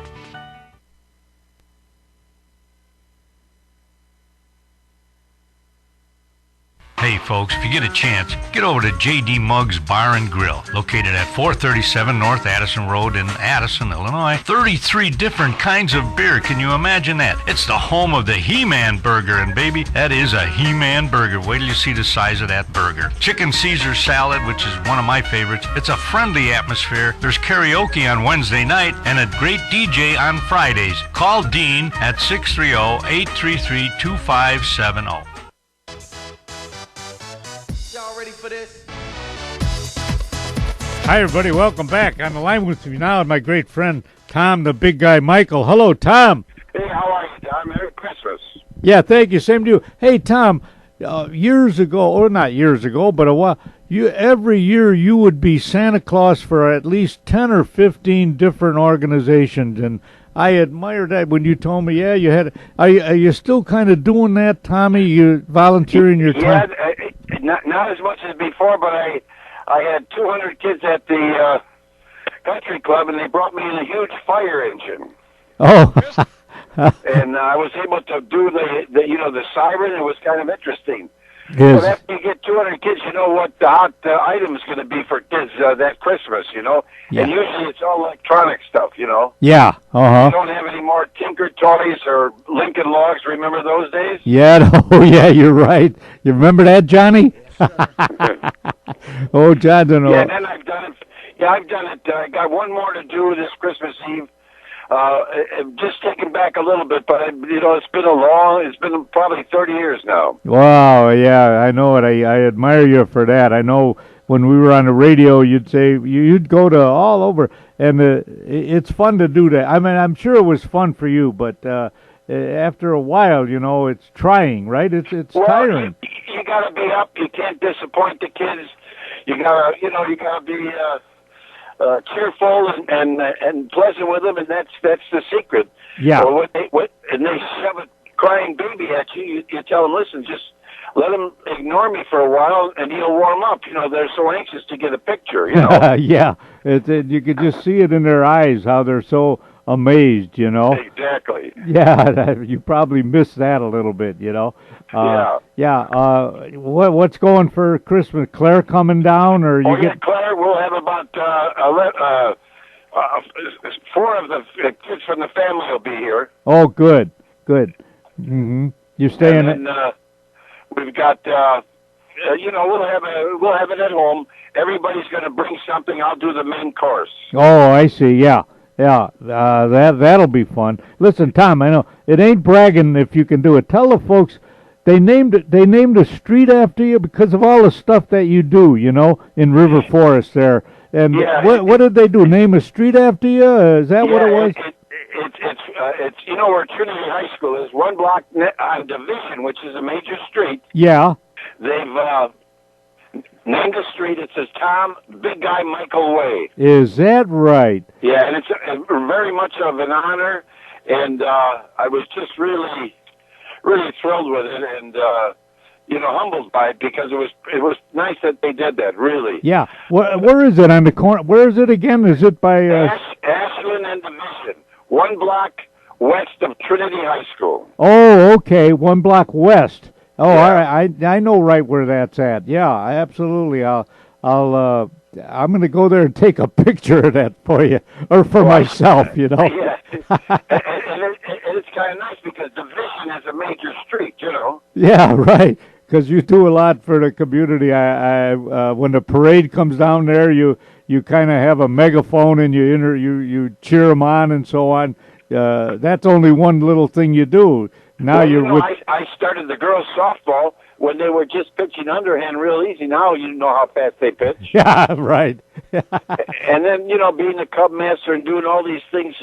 Hey folks, if you get a chance, get over to J.D. Muggs Bar and Grill, located at 437 North Addison Road in Addison, Illinois. 33 different kinds of beer. Can you imagine that? It's the home of the He-Man Burger, and baby, that is a He-Man Burger. Wait till you see the size of that burger. Chicken Caesar salad, which is one of my favorites. It's a friendly atmosphere. There's karaoke on Wednesday night and a great DJ on Fridays. Call Dean at 630-833-2570. Ready for this? Hi, everybody. Welcome back. On the line with me now is my great friend, Tom, the big guy, Michael. Hello, Tom. Hey, how are you, Tom? Merry Christmas. Yeah, thank you. Same to you. Hey, Tom, years ago, or not years ago, but a while, every year you would be Santa Claus for at least 10 or 15 different organizations, and I admired that when you told me, yeah, you had. Are you still kind of doing that, Tommy? You volunteering your time? Yeah, not as much as before, but I had 200 kids at the country club, and they brought me in a huge fire engine. Oh. And I was able to do the siren. It was kind of interesting. Yes. But after you get 200 kids, you know what the hot item is going to be for kids that Christmas, Yeah. And usually it's all electronic stuff, Yeah, You don't have any more Tinker Toys or Lincoln Logs. Remember those days? Yeah, oh, yeah, you're right. You remember that, Johnny? Oh, John, don't know. Yeah, and then I've done it. Yeah, I've done it. I got one more to do this Christmas Eve. Just taking back a little bit, but it's been probably 30 years now. Wow, yeah, I know it. I admire you for that. I know when we were on the radio, you'd say you'd go to all over, and it's fun to do that. I mean, I'm sure it was fun for you, but after a while, you know, it's trying, right? It's tiring. You got to be up. You can't disappoint the kids. You got to be cheerful and pleasant with them, and that's the secret. Yeah. Or and they shove a crying baby at you. You tell them, listen, just let him ignore me for a while, and he'll warm up. You know, they're so anxious to get a picture. You know. Yeah, you could just see it in their eyes how they're so amazed. You know. Exactly. Yeah, you probably missed that a little bit. You know. Yeah. Yeah. What's going for Christmas? Claire coming down, or you get? Claire, we'll have about 4 of the kids from the family will be here. Oh, good. Mm-hmm. You're staying. And we've got, we'll have it at home. Everybody's going to bring something. I'll do the main course. Oh, I see. Yeah. That'll be fun. Listen, Tom, I know it ain't bragging if you can do it. Tell the folks they named a street after you because of all the stuff that you do. You know, in River Forest there. And what did they do? Name a street after you? Is that what it was? It's where Trinity High School is, 1 block on Division, which is a major street. Yeah. They've named the street. It says Tom Big Guy Michael Way. Is that right? Yeah, and it's very much of an honor, and I was just really, really thrilled with it, and humbled by it because it was nice that they did that. Really. Yeah. Where is it on the corner? Where is it again? Is it by Ashland and Division? 1 block west of Trinity High School. Oh, okay, 1 block west. Oh, yeah. All right. I know right where that's at. Yeah, absolutely. I'm going to go there and take a picture of that for you, or for myself. You know. Yeah, and it's kind of nice because Division is a major street. You know. Yeah, right. Because you do a lot for the community. When the parade comes down there, you kind of have a megaphone and you cheer them on and so on. That's only one little thing you do. Now I started the girls softball when they were just pitching underhand real easy. Now you know how fast they pitch. Yeah, right. And then being a Cub master and doing all these things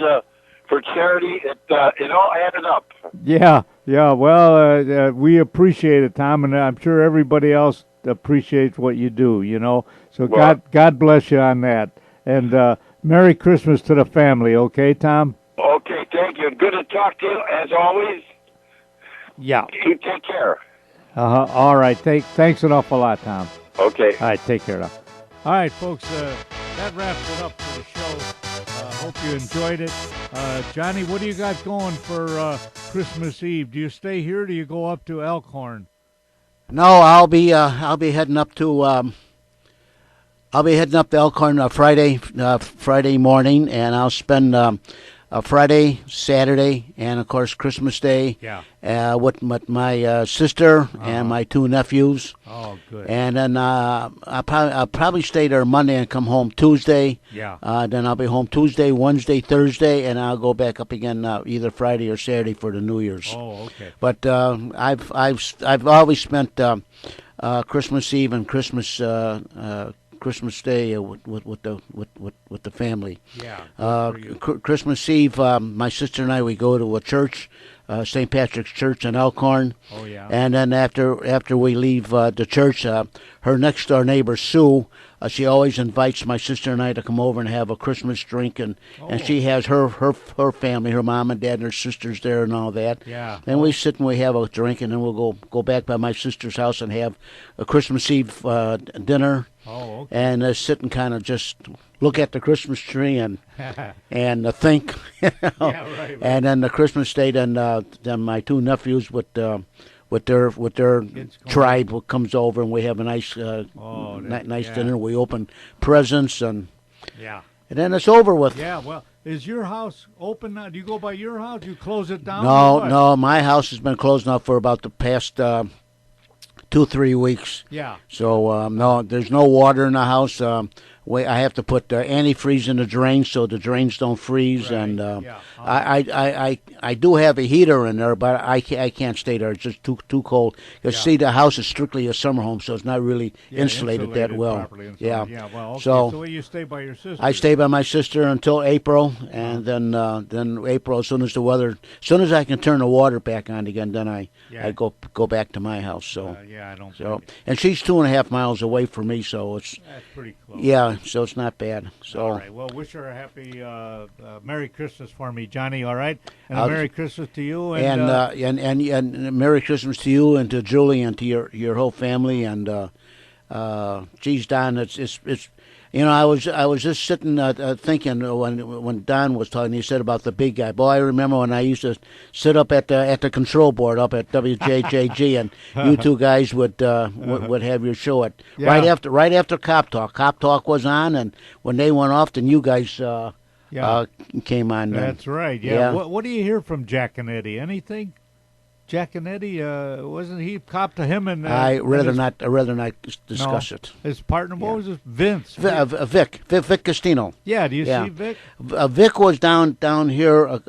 for charity, it all added up. Yeah. Well, we appreciate it, Tom, and I'm sure everybody else appreciates what you do. You know, so God bless you on that, and Merry Christmas to the family. Okay, Tom. Okay, thank you. Good to talk to you as always. Yeah. You take care. All right. Thanks an awful lot, Tom. Okay. All right. Take care now. All right, folks. That wraps it up for the show. Hope you enjoyed it. Johnny, what do you got going for Christmas Eve? Do you stay here? Or do you go up to Elkhorn? No, I'll be heading up to Elkhorn Friday morning, and I'll spend Friday, Saturday, and of course Christmas Day. Yeah. With my sister and my 2 nephews. Oh, good. And then I'll probably stay there Monday and come home Tuesday. Yeah. Then I'll be home Tuesday, Wednesday, Thursday, and I'll go back up again either Friday or Saturday for the New Year's. Oh, okay. But I've always spent Christmas Eve and Christmas Day with the family. Yeah. Christmas Eve, my sister and I, we go to a church, St. Patrick's Church in Elkhorn. Oh yeah. And then after we leave the church, her next door neighbor Sue, she always invites my sister and I to come over and have a Christmas drink, and she has her family, her mom and dad and her sisters there and all that. Yeah. Then we sit and we have a drink, and then we'll go back by my sister's house and have a Christmas Eve dinner. Oh, okay. And sit and kind of just look at the Christmas tree and think. You know? Yeah, right. And then the Christmas Day, then my 2 nephews with their tribe comes over, and we have a nice dinner. We open presents and then it's over with. Yeah. Well, is your house open now? Do you go by your house? Do you close it down? No. My house has been closed now for about the past 2-3 weeks. Yeah. So no, there's no water in the house. I have to put antifreeze in the drains so the drains don't freeze, Right, and yeah. I do have a heater in there, but I can't stay there. It's just too cold. Because see, the house is strictly a summer home, so it's not really insulated that well. Properly insulated. Yeah. Yeah. Well, okay. So you stay by your sister. I stay by my sister until April, and then April, as soon as I can turn the water back on again, then I go back to my house. So I don't. So and she's 2.5 miles away from me, so it's that's pretty close. Yeah, so it's not bad. So all right. Well, wish her a happy Merry Christmas for me, Johnny. All right, and a Merry Christmas to you, and Merry Christmas to you and to Julie and to your whole family. And geez, Don, it's I was just sitting thinking when Don was talking. He said about the big guy. Boy, I remember when I used to sit up at the control board up at WJJG, and you two guys would have your show at right after Cop Talk. Cop Talk was on, and when they went off, then you guys came on. That's right. Yeah. What do you hear from Jack and Eddie? Anything? Jack and Eddie, wasn't he cop to him? And I rather not discuss it. His partner, what was his? Vince. Vic Castino. Yeah, do you see Vic? Vic was down here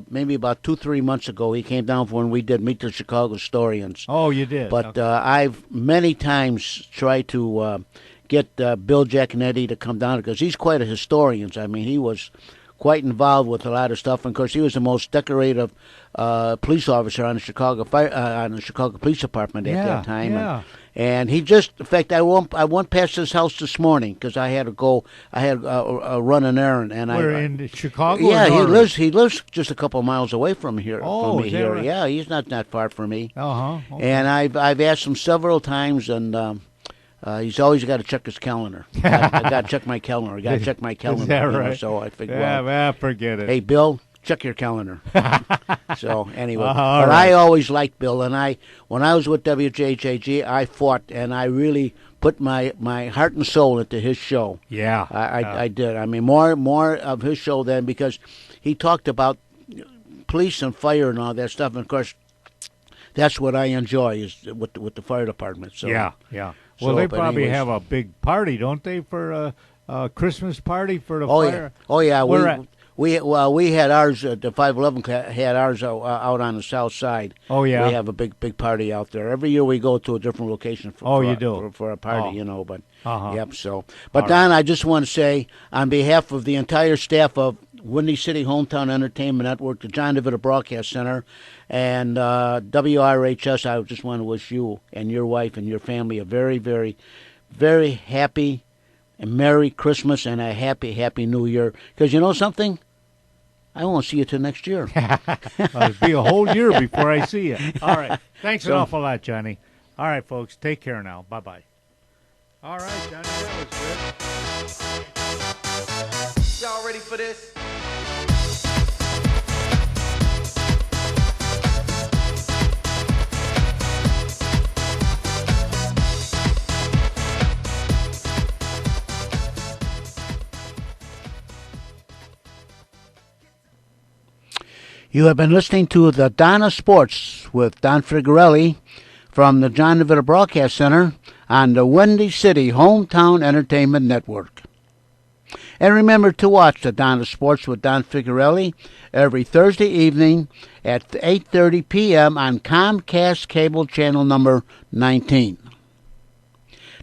maybe about 2-3 months ago. He came down for when we did Meet the Chicago Historians. Oh, you did. But I've many times tried to get Bill Giaconetti to come down because he's quite a historian. I mean, he was quite involved with a lot of stuff, and of course, he was the most decorative police officer on the Chicago Police Department at that time. Yeah. And he just, in fact, I went past his house this morning because I had to go. I had run an errand, and We're in Chicago. Yeah, he lives just a couple miles away from here. Oh, from me here. Right? Yeah, he's not that far from me. Okay. And I've asked him several times, and he's always got to check his calendar. I got to check my calendar. I got to check my calendar. Is that right? So I figured, forget it. Hey, Bill, check your calendar. So anyway, but right. I always liked Bill, and when I was with WJJG, I fought, and I really put my heart and soul into his show. Yeah, I did. I mean, more of his show than because he talked about police and fire and all that stuff, and of course, that's what I enjoy is with the fire department. So yeah. Well, they probably have a big party, don't they, for a Christmas party for the fire? Oh yeah. We had ours. The 511 had ours out on the south side. Oh yeah. We have a big party out there every year. We go to a different location for a party. But yep. So, but Don, I just want to say on behalf of the entire staff of Windy City Hometown Entertainment Network, the John DeVita Broadcast Center, and WRHS, I just want to wish you and your wife and your family a very, very, very happy and Merry Christmas and a happy New Year. Because you know something? I won't see you till next year. It'll be a whole year before I see you. All right. Thanks an awful lot, Johnny. All right, folks. Take care now. Bye-bye. All right, Johnny. That was good. Y'all ready for this? You have been listening to the Donna Sports with Don Frigarelli from the John DeVita Broadcast Center on the Windy City Hometown Entertainment Network. And remember to watch the Donna Sports with Don Frigarelli every Thursday evening at 8:30 p.m. on Comcast Cable Channel number 19.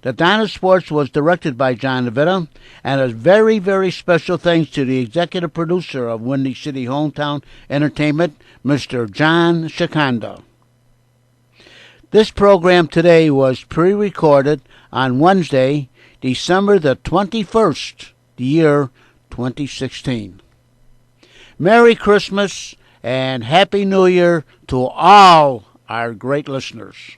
The Donna Sports was directed by John DeVita, and a very, very special thanks to the executive producer of Windy City Hometown Entertainment, Mr. John Shikanda. This program today was pre-recorded on Wednesday, December the 21st, the year 2016. Merry Christmas and Happy New Year to all our great listeners.